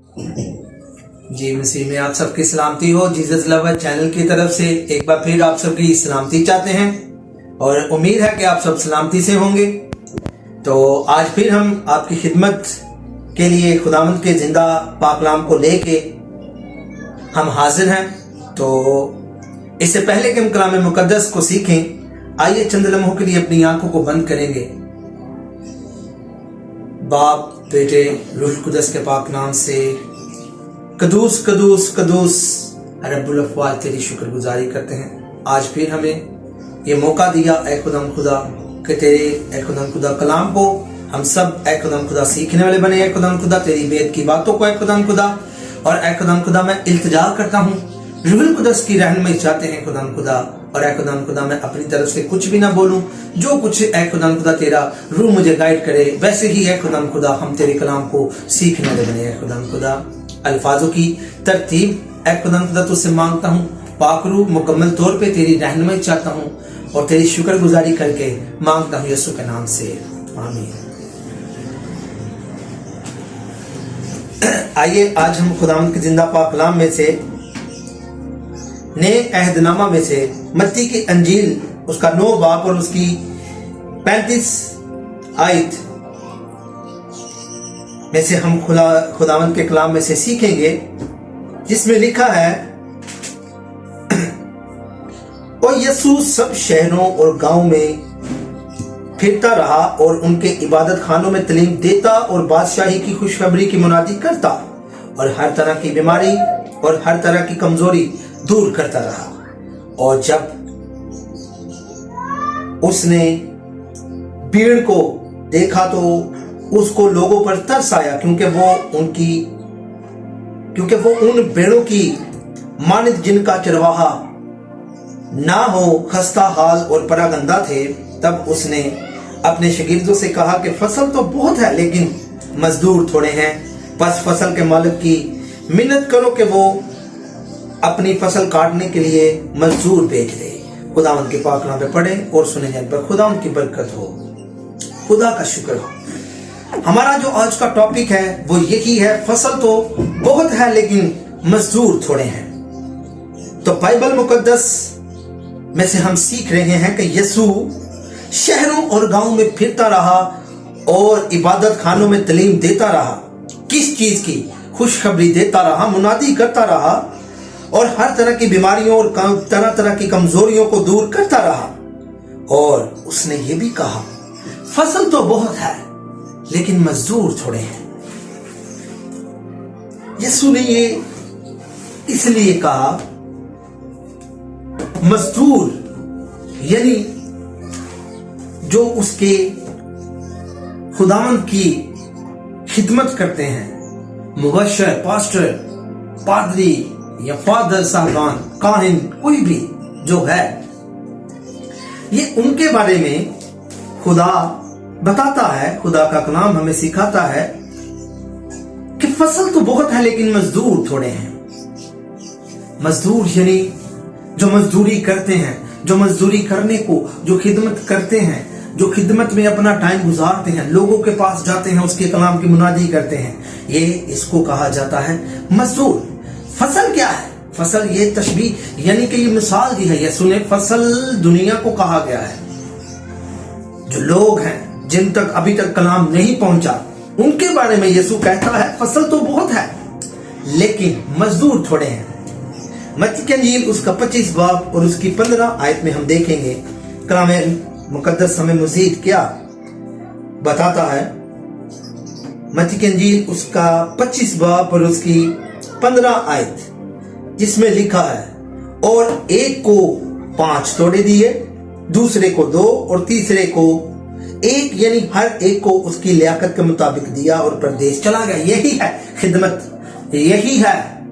जी मसीह में आप सबकी सलामती हो। जीसस लवर चैनल की तरफ से एक बार फिर आप सबकी सलामती चाहते हैं और उम्मीद है कि आप सब सलामती से होंगे। तो आज फिर हम आपकी खिदमत के लिए खुदावंद के जिंदा पाकलाम को लेके हम हाजिर हैं। तो इससे पहले कि हम कलाम मुकद्दस को सीखें, आइए चंद लम्हों के लिए अपनी आंखों को बंद करेंगे। बाप, बेटे, रूह कुदस के पाक नाम से कदूस कदूस कदूस रब्बुल अफ़वाल तेरी शुक्रगुजारी करते हैं। आज फिर हमें ये मौका दिया ऐ खुदाम खुदा कि तेरे ऐ खुदाम खुदा कलाम को हम सब ऐ खुदाम खुदा सीखने वाले बने। ऐ खुदाम खुदा तेरी वेद की बातों को ऐ खुदाम खुदा, और ऐ खुदाम खुदा मैं इल्तिजा करता हूँ, रूहुल कुदस की रहनुमाई चाहते हैं खुदाम खुदा। और ऐ खुदाम खुदा मैं अपनी तरफ से कुछ भी ना बोलूं, जो कुछ ऐ खुदाम खुदा तेरा रूह मुझे गाइड करे वैसे ही ऐ खुदाम खुदा हम तेरे कलाम को सीखने वाले बने। ऐ खुदाम खुदा अल्फाजों की तरतीब ऐ खुदाम खुदा तुझसे मांगता हूँ। पाक रूह मुकम्मल तौर पे तेरी रहनुमाई चाहता हूँ और तेरी शुक्रगुजारी करके मांगता हूँ यीशु के नाम से, आमीन। आइए आज हम खुदावंद के जिंदा पाक कलाम में से नए अहदनामा में से मत्ती की अंजील उसका 9 बाब और उसकी 35 आयत में से हम खुदावंद के कलाम में से सीखेंगे, जिसमें लिखा है, और यीशु सब शहरों और गांव में फिरता रहा और उनके इबादत खानों में तालीम देता और बादशाही की खुशखबरी की मुनादी करता और हर तरह की बीमारी और हर तरह की कमजोरी दूर करता रहा। और जब उसने भीड़ को देखा तो उसको लोगों पर तरस आया, क्योंकि वो उन भेड़ों की मानित जिनका चरवाहा ना हो खस्ता हाल और परागंदा थे। तब उसने अपने शागिर्दों से कहा कि फसल तो बहुत है लेकिन मजदूर थोड़े हैं। बस फसल के मालिक की मिन्नत करो कि वो अपनी फसल काटने के लिए मजदूर भेज दे। खुदावंद के पाक कलाम पे पढ़े और सुने जाने पर खुदावंद की बरकत हो, खुदा का शुक्र हो। हमारा जो आज का टॉपिक है वो यही है, फसल तो बहुत है लेकिन मजदूर थोड़े हैं। तो बाइबल मुकद्दस में से हम सीख रहे हैं कि यीशु शहरों और गांवों में फिरता रहा और इबादत खानों में तालीम देता रहा। किस चीज की? खुशखबरी देता रहा, मुनादी करता रहा और हर तरह की बीमारियों और तरह तरह की कमजोरियों को दूर करता रहा। और उसने ये भी कहा, फसल तो बहुत है लेकिन मजदूर थोड़े हैं। यीशु ने ये इसलिए कहा, मजदूर यानी जो उसके खुदावंद की खिदमत करते हैं, मुबश्शिर, पास्टर, पादरी या फादर साहबान, काहिन, कोई भी जो है, ये उनके बारे में खुदा बताता है। खुदा का कलाम हमें सिखाता है कि फसल तो बहुत है लेकिन मजदूर थोड़े हैं। मजदूर यानी जो मजदूरी करते हैं, जो मजदूरी करने को, जो खिदमत करते हैं, जो खिदमत में अपना टाइम गुजारते हैं, लोगों के पास जाते हैं, उसके कलाम की मुनादी करते हैं, ये इसको कहा जाता है मजदूर। फसल क्या है? फसल ये तशबीह यानी कि ये मिसाल दी है यीशु ने। फसल दुनिया को कहा गया है। जो लोग हैं जिन तक अभी तक कलाम नहीं पहुंचा, उनके बारे में यीशु कहता है फसल तो बहुत है लेकिन मजदूर थोड़े हैं। मत्ती की अंजील उसका 25 बाब और उसकी 15 आयत में हम देखेंगे कलाम मुकद्दस हमें मजीद क्या बताता है। मत्ती की अंजील उसका 25 बाब और उसकी 15 आयत, जिसमें लिखा है, और एक को 5 तोड़े दिए, दूसरे को 2 और तीसरे को 1, यानी हर एक को उसकी लियाकत के मुताबिक दिया और परदेश चला गया। यही है खिदमत, यही है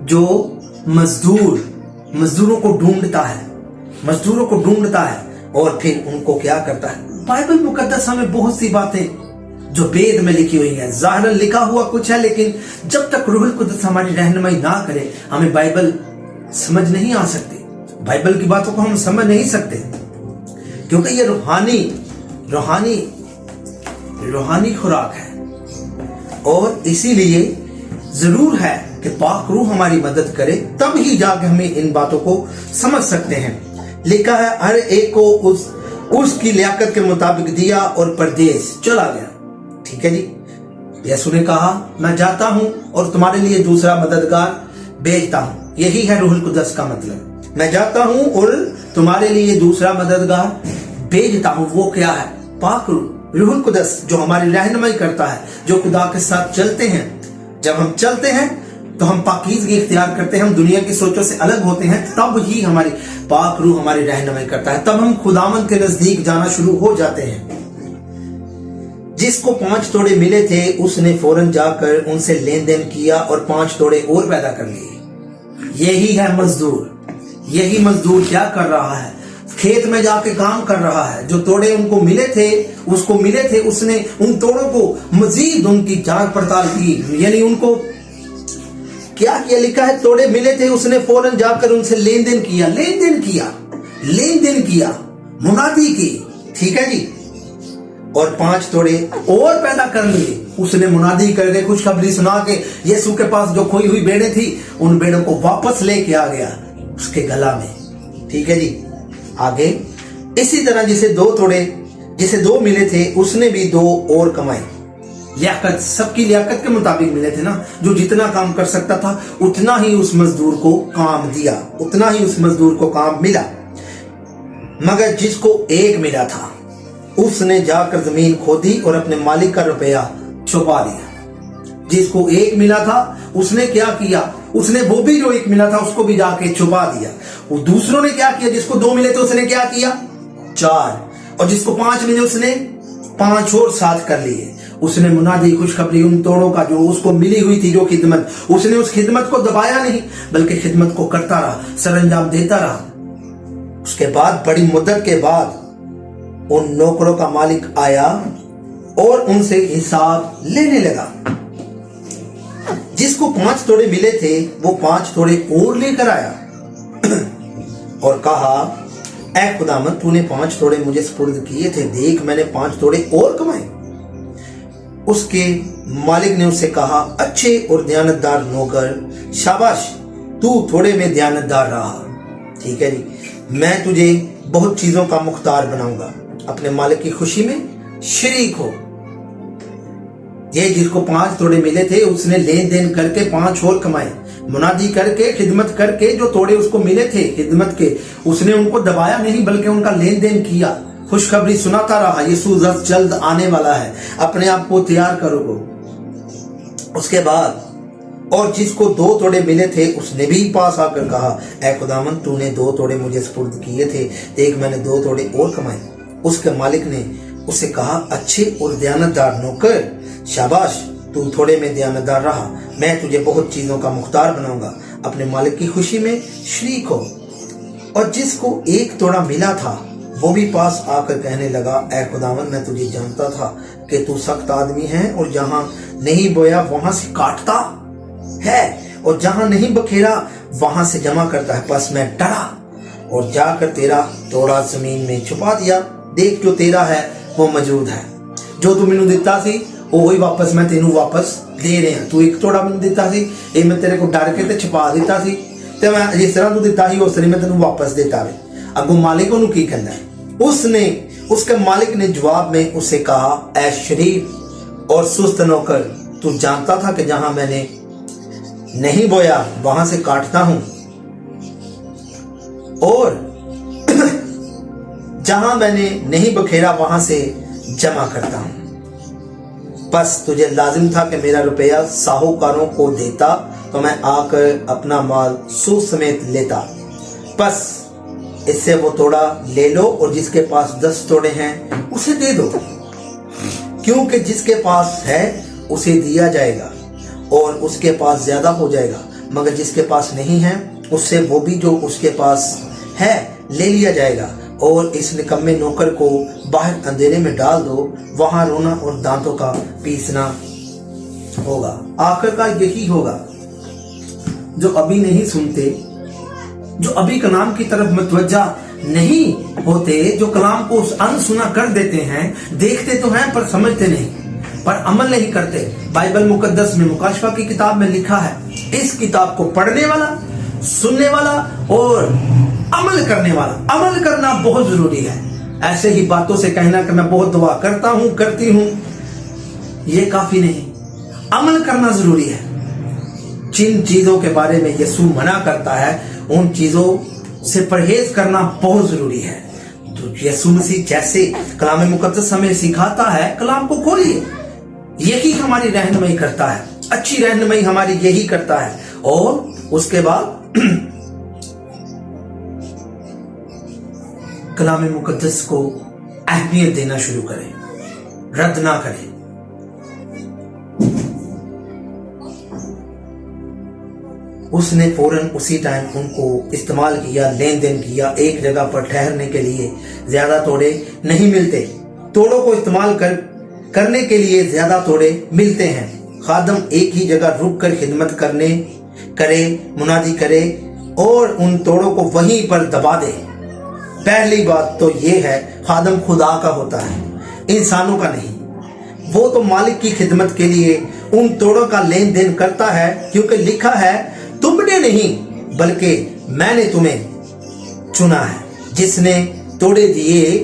जो मजदूरों को ढूंढता है, मजदूरों को ढूंढता है और फिर उनको क्या करता है। बाइबल मुकद्दस हमें बहुत सी बातें जो वेद में लिखी हुई है, ज़ाहिरन लिखा हुआ कुछ है, लेकिन जब तक रूहुल कुद्दस हमारी रहनुमाई ना करे हमें बाइबल समझ नहीं आ सकती। बाइबल की बातों को हम समझ नहीं सकते, क्योंकि ये रूहानी खुराक है। और इसीलिए जरूर है कि पाक रूह हमारी मदद करे, तब ही जाके हमें इन बातों को समझ सकते हैं। लिखा है हर एक को उसकी लियाकत के मुताबिक दिया और परदेश चला गया। ठीक है जी। यीशु ने कहा मैं जाता हूं और तुम्हारे लिए दूसरा मददगार भेजता हूं। यही है रूहुल कुदस का मतलब। मैं जाता हूं और तुम्हारे लिए दूसरा मददगार भेजता हूं। वो क्या है? पाक रूह, रूहुल कुदस, जो हमारी रहनुमाई करता है, जो खुदा के साथ चलते हैं। जब हम चलते हैं तो हम पाकीज़गी इख्तियार करते हैं, हम दुनिया की सोचों से अलग होते हैं, तब ही हमारी पाक रूह हमारी रहनुमाई करता है, तब हम खुदावंद के नजदीक जाना शुरू हो जाते हैं। जिसको 5 तोड़े मिले थे उसने फौरन जाकर उनसे लेन देन किया और 5 तोड़े और पैदा कर लिए। यही है मजदूर। यही मजदूर क्या कर रहा है? खेत में जाके काम कर रहा है। जो तोड़े उनको मिले थे, उसने उन तोड़ों को मजीद उनकी जांच पड़ताल की, यानी उनको क्या किया? लिखा है तोड़े मिले थे उसने फौरन जाकर उनसे लेन देन किया, मुनादी की। ठीक है जी। और 5 तोड़े और पैदा कर लिए। उसने मुनादी करके खुशखबरी सुना के यीशु के पास जो खोई हुई भेड़ें थी, उन भेड़ों को वापस लेके आ गया उसके गला में। ठीक है जी। आगे इसी तरह जिसे 2 मिले थे उसने भी 2 और कमाए। लियाकत, सबकी लियाकत के मुताबिक मिले थे ना। जो जितना काम कर सकता था उतना ही उस मजदूर को काम दिया, उतना ही उस मजदूर को काम मिला। मगर जिसको 1 मिला था उसने जाकर जमीन खोदी और अपने मालिक का रुपया छुपा दिया। जिसको 1 मिला था उसने क्या किया? उसने वो भी जो 1 मिला था उसको भी जाके छुपा दिया। वो दूसरों ने क्या किया? जिसको 2 मिले थे उसने क्या किया? 4। और जिसको 5 मिले उसने 5 और साथ कर लिए। उसने मुनादी खुशखबरी उन तोड़ों का जो उसको मिली हुई थी, जो खिदमत, उसने उस खिदमत को दबाया नहीं, बल्कि खिदमत को करता रहा, सरंजाम देता रहा। उसके बाद बड़ी मुद्दत के बाद उन नौकरों का मालिक आया और उनसे हिसाब लेने लगा। जिसको 5 तोड़े मिले थे वो 5 तोड़े और लेकर आया और कहा ऐ खुदावंद, तूने 5 तोड़े मुझे सुपुर्द किए थे, देख मैंने 5 तोड़े और कमाए। उसके मालिक ने उससे कहा अच्छे और दयानतदार नौकर, शाबाश, तू थोड़े में दयानतदार रहा। ठीक है जी। मैं तुझे बहुत चीजों का मुख्तार बनाऊंगा। अपने मालिक की खुशी में शरीक हो। ये जिसको 5 तोड़े मिले थे उसने लेन देन करके 5 और कमाए। मुनादी करके, खिदमत करके, जो तोड़े उसको मिले थे खिदमत के, उसने उनको दबाया नहीं, बल्कि उनका लेन देन किया, खुशखबरी सुनाता रहा, यीशु जल्द आने वाला है, अपने आप को तैयार करो। उसके बाद और जिसको 2 तोड़े मिले थे उसने भी पास आकर कहा ऐ खुदावंद, तूने 2 तोड़े मुझे सुपुर्द किए थे, देख मैंने 2 तोड़े और कमाए। उसके मालिक ने उससे कहा अच्छे और दयानतदार नौकर, शाबाश, तू थोड़े में दयानतदार रहा, मैं तुझे बहुत चीजों का मुख्तार बनाऊंगा। अपने मालिक की खुशी में शरीक हो। और जिसको 1 तोड़ा मिला था वो भी पास आकर कहने लगा ऐ खुदावंद, मैं तुझे जानता था कि तू सख्त आदमी है और जहां नहीं बोया वहां से काटता है और जहां नहीं बखेरा वहां से जमा करता है। बस मैं डरा और जाकर तेरा तोड़ा जमीन में छुपा दिया। देख जो तेरा है वो मौजूद है, जो तू मैनू दिता सी वही वापस मैं तेनू वापस दे रहा। तू 1 तोड़ा मैनू दिता सी, ये मैं तेरे को डर के ते छुपा दिता सी, ते मैं जिस तरह तू दिता सी उस तरह मैं तेनू वापस देता वे। अगो मालिक ओनू की कहना है? उसके मालिक ने जवाब में उसे कहा ऐ शरीफ और सुस्त नौकर, तू जानता था कि जहां मैंने नहीं बोया वहां से काटता हूं और जहां मैंने नहीं बखेरा वहां से जमा करता हूं। बस तुझे लाजिम था कि मेरा रुपया साहूकारों को देता तो मैं आकर अपना माल सूद समेत लेता। बस इससे वो तोड़ा ले लो और जिसके पास 10 तोड़े हैं उसे दे दो, क्योंकि जिसके पास है उसे दिया जाएगा और उसके पास ज्यादा हो जाएगा, मगर जिसके पास नहीं है उससे वो भी जो उसके पास है ले लिया जाएगा। और इस निकम्मे नौकर को बाहर अंधेरे में डाल दो, वहां रोना और दांतों का पीसना होगा। आखिरकार यही होगा, जो अभी नहीं सुनते, जो अभी कलाम की तरफ मुतवज्जा नहीं होते, जो कलाम को अनसुना कर देते हैं, देखते तो हैं पर समझते नहीं, पर अमल नहीं करते। बाइबल मुकद्दस में मुकाशफा की किताब में लिखा है, इस किताब को पढ़ने वाला, सुनने वाला और अमल करने वाला। अमल करना बहुत जरूरी है। ऐसे ही बातों से कहना कि मैं बहुत दुआ करता हूं, करती हूं, ये काफी नहीं। अमल करना जरूरी है। जिन चीजों के बारे में यीशु मना करता है, उन चीजों से परहेज करना बहुत जरूरी है। तो यीशु मसीह जैसे कलाम मुकद्दस हमें सिखाता है, कलाम को खोलिए, यही हमारी रहनुमाई करता है। अच्छी रहनुमाई हमारी यही करता है। और उसके बाद कलाम मुकद्दस को अहमियत देना शुरू करें, रद्द ना करें। उसने फौरन उसी टाइम उनको इस्तेमाल किया, लेन देन किया। एक जगह पर ठहरने के लिए ज्यादा तोड़े नहीं मिलते। तोड़ों को इस्तेमाल करने के लिए ज्यादा तोड़े मिलते हैं। खादम एक ही जगह रुक कर खिदमत करे, मुनादी करे और उन तोड़ों को वहीं पर दबा दे। पहली बात तो ये है, खादम खुदा का होता है, इंसानों का नहीं। वो तो मालिक की खिदमत के लिए उन तोड़ों का लेन देन करता है, क्योंकि लिखा है, तुमने नहीं बल्कि मैंने तुम्हें चुना है। जिसने तोड़े दिए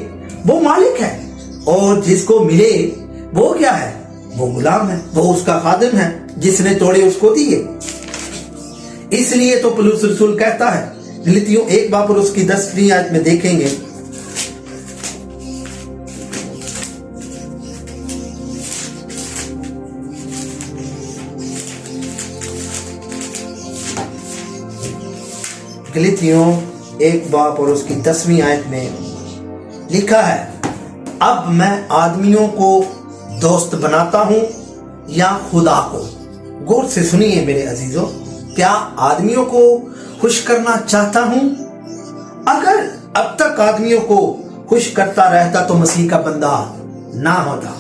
वो मालिक है, और जिसको मिले वो क्या है? वो गुलाम है, वो उसका खादिम है, जिसने तोड़े उसको दिए। इसलिए तो पौलुस रसूल कहता है, गलातियों 1 बाब और उसकी 10वीं आयत में देखेंगे, गलातियों 1 बाब और उसकी 10वीं आयत में लिखा है, अब मैं आदमियों को दोस्त बनाता हूं या खुदा को? गौर से सुनिए मेरे अजीजों, क्या आदमियों को खुश करना चाहता हूं? अगर अब तक आदमियों को खुश करता रहता तो मसीह का बंदा ना होता।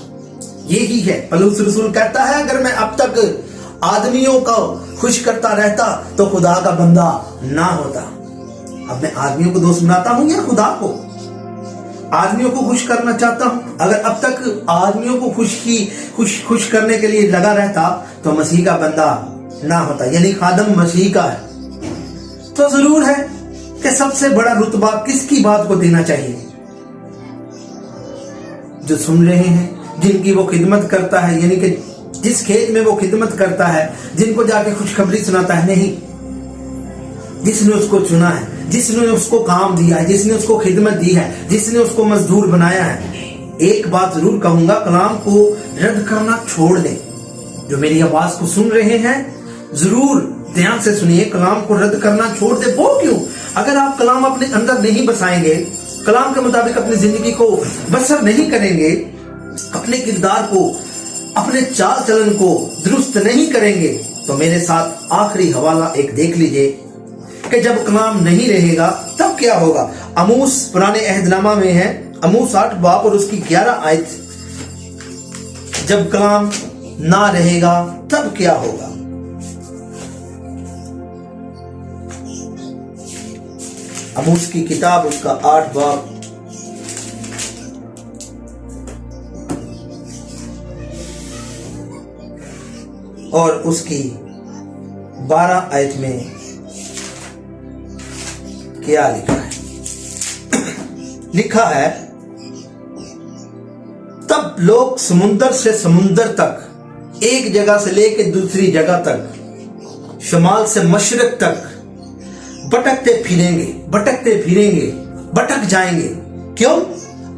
यही है, पौलुस रसूल कहता है, अगर मैं अब तक आदमियों को खुश करता रहता तो खुदा का बंदा ना होता। अब मैं आदमियों को दोस्त बनाता हूं या खुदा को? आदमियों को खुश करना चाहता हूं। अगर अब तक आदमियों को खुश करने के लिए लगा रहता तो मसीह का बंदा ना होता, यानी खादम मसीह का है। तो जरूर है कि सबसे बड़ा रुतबा किसकी बात को देना चाहिए? जो सुन रहे हैं, जिनकी वो खिदमत करता है, यानी कि जिस खेत में वो खिदमत करता है, जिनको जाके खुशखबरी सुनाता है, नहीं, जिसने उसको चुना है, जिसने उसको काम दिया है, जिसने उसको खिदमत दी है, जिसने उसको मजदूर बनाया है। एक बात जरूर कहूंगा, कलाम को रद्द करना छोड़ दें। जो मेरी आवाज को सुन रहे हैं, जरूर ध्यान से सुनिए, कलाम को रद्द करना छोड़ दे। वो क्यों? अगर आप कलाम अपने अंदर नहीं बसाएंगे, कलाम के मुताबिक अपनी जिंदगी को बसर नहीं करेंगे, अपने किरदार को, अपने चाल चलन को दुरुस्त नहीं करेंगे, तो मेरे साथ आखिरी हवाला एक देख लीजिए कि जब कलाम नहीं रहेगा तब क्या होगा। अमूस पुराने अहदनामा में है, अमूस 8 बाब और उसकी 11 आयत, जब कलाम ना रहेगा तब क्या होगा। अमूस की किताब उसका 8 बाब और उसकी 12 आयत में क्या लिखा है? लिखा है, तब लोग समुंदर से समुंदर तक, एक जगह से लेकर दूसरी जगह तक, शुमाल से मशरक तक भटकते फिरेंगे, भटक जाएंगे। क्यों?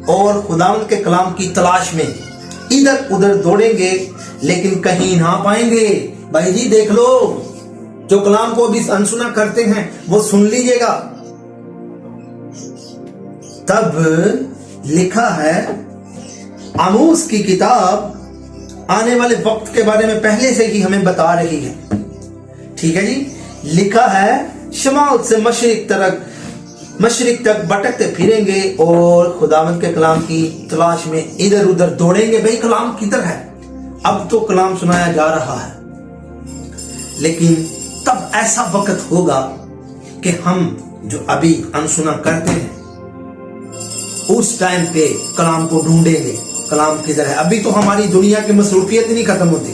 और खुदावंद के कलाम की तलाश में इधर उधर दौड़ेंगे, लेकिन कहीं ना पाएंगे। भाई जी देख लो, जो कलाम को अभी अनसुना करते हैं वो सुन लीजिएगा। तब लिखा है, आमोस की किताब आने वाले वक्त के बारे में पहले से ही हमें बता रही है। ठीक है जी, लिखा है, शमाल से मशरिक तक भटकते फिरेंगे और खुदावंद के कलाम की तलाश में इधर उधर दौड़ेंगे। भाई कलाम किधर है? अब तो कलाम सुनाया जा रहा है, लेकिन तब ऐसा वक्त होगा कि हम जो अभी अनसुना करते हैं, उस टाइम पे कलाम को ढूंढेंगे, कलाम किधर है। अभी तो हमारी दुनिया की मसरूफियत ही नहीं खत्म होती,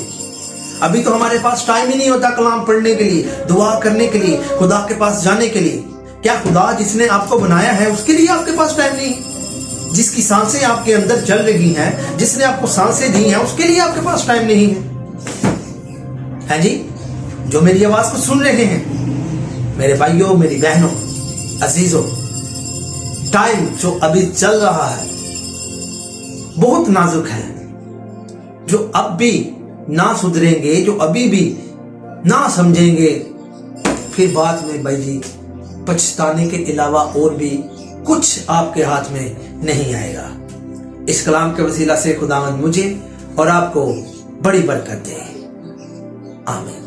अभी तो हमारे पास टाइम ही नहीं होता कलाम पढ़ने के लिए, दुआ करने के लिए, खुदा के पास जाने के लिए। क्या खुदा जिसने आपको बनाया है उसके लिए आपके पास टाइम नहीं? जिसकी सांसें आपके अंदर चल रही हैं, जिसने आपको सांसें दी हैं, उसके लिए आपके पास टाइम नहीं है जी? जो मेरी आवाज को सुन रहे हैं, मेरे भाइयों, मेरी बहनों, अजीजों, टाइम जो अभी चल रहा है बहुत नाजुक है। जो अब भी ना सुधरेंगे, जो अभी भी ना समझेंगे, फिर बाद में भाई जी पछताने के अलावा और भी कुछ आपके हाथ में नहीं आएगा। इस कलाम के वसीला से खुदावंद मुझे और आपको बड़ी बरकत दे। आमीन।